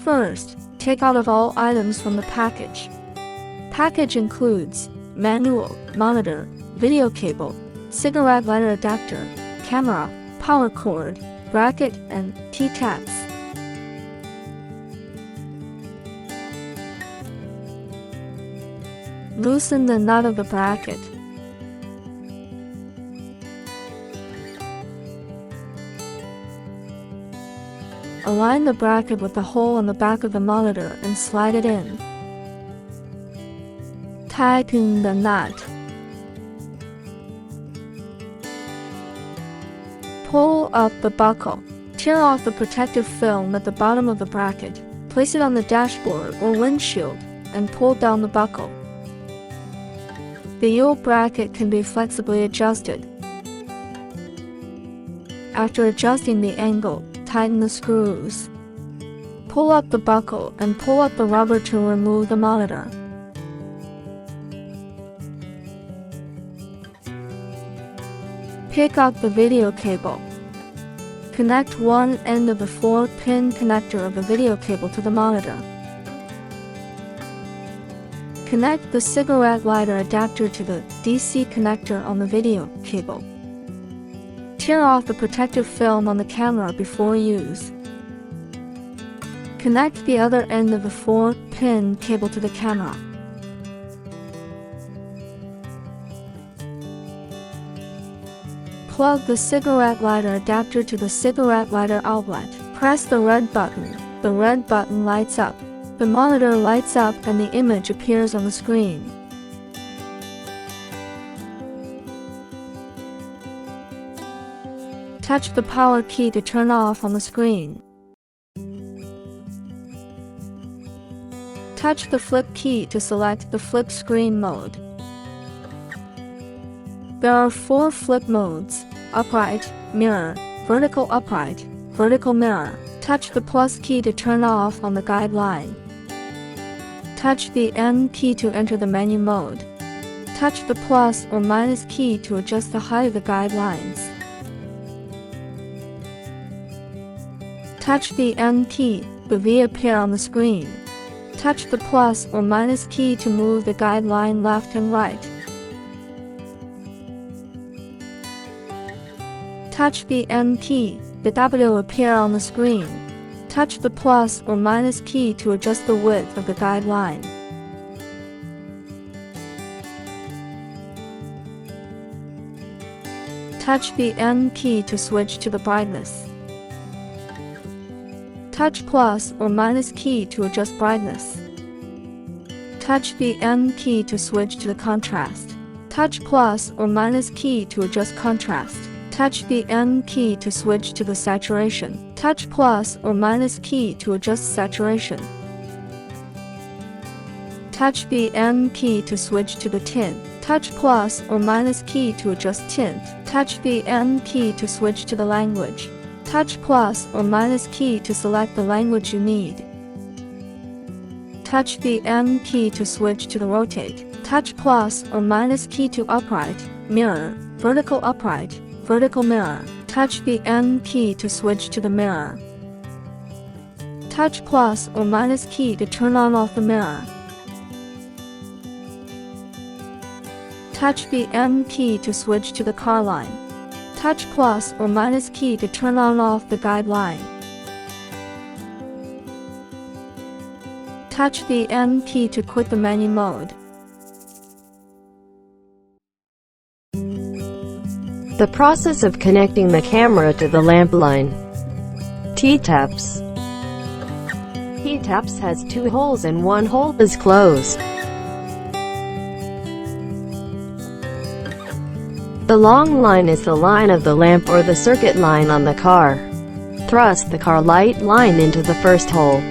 First, take out of all items from the package. Package includes manual, monitor, video cable, cigarette lighter adapter, camera, power cord, bracket, and T-tabs. Loosen the nut of the bracket. Align the bracket with the hole on the back of the monitor and slide it in. Tighten the nut. Pull up the buckle. Tear off the protective film at the bottom of the bracket. Place it on the dashboard or windshield and pull down the buckle. The U bracket can be flexibly adjusted. After adjusting the angle, tighten the screws. Pull up the buckle and pull up the rubber to remove the monitor. Pick up the video cable. Connect one end of the 4-pin connector of the video cable to the monitor. Connect the cigarette lighter adapter to the DC connector on the video cable. Tear off the protective film on the camera before use. Connect the other end of the 4-pin cable to the camera. Plug the cigarette lighter adapter to the cigarette lighter outlet. Press the red button. The red button lights up. The monitor lights up and the image appears on the screen. Touch the power key to turn off on the screen. Touch the flip key to select the flip screen mode. There are 4 flip modes: upright, mirror, vertical upright, vertical mirror. Touch the plus key to turn off on the guideline. Touch the N key to enter the menu mode. Touch the plus or minus key to adjust the height of the guidelines. Touch the N key, the V appear on the screen. Touch the plus or minus key to move the guideline left and right. Touch the N key, the W appear on the screen. Touch the plus or minus key to adjust the width of the guideline. Touch the N key to switch to the brightness. Touch plus or minus key to adjust brightness. Touch the N key to switch to the contrast. Touch plus or minus key to adjust contrast. Touch the N key to switch to the saturation. Touch plus or minus key to adjust saturation. Touch the N key to switch to the tint. Touch plus or minus key to adjust tint. Touch the N key to switch to the language. Touch plus or minus key to select the language you need. Touch the N key to switch to the rotate. Touch plus or minus key to upright, mirror, vertical upright, vertical mirror. Touch the N key to switch to the mirror. Touch plus or minus key to turn on off the mirror. Touch the N key to switch to the car line. Touch plus or minus key to turn on off the guideline. Touch the N key to quit the menu mode. The process of connecting the camera to the lamp line. T-taps. T-taps has 2 holes and 1 hole is closed. The long line is the line of the lamp or the circuit line on the car. Thrust the car light line into the first hole.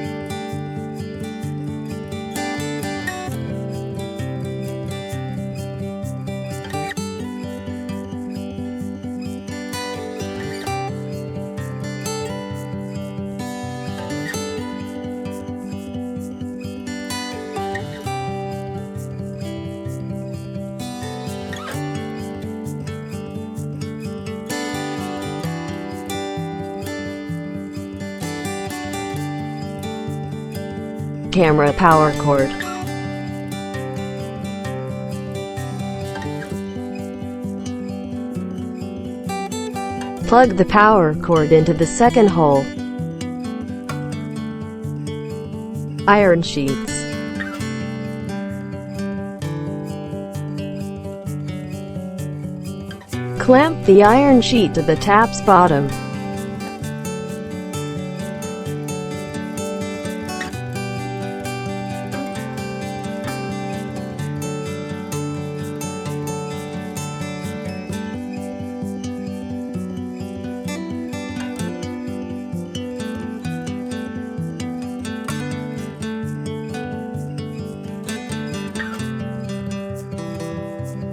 camera power cord. Plug the power cord into the second hole. Iron sheets. Clamp the iron sheet to the tap's bottom.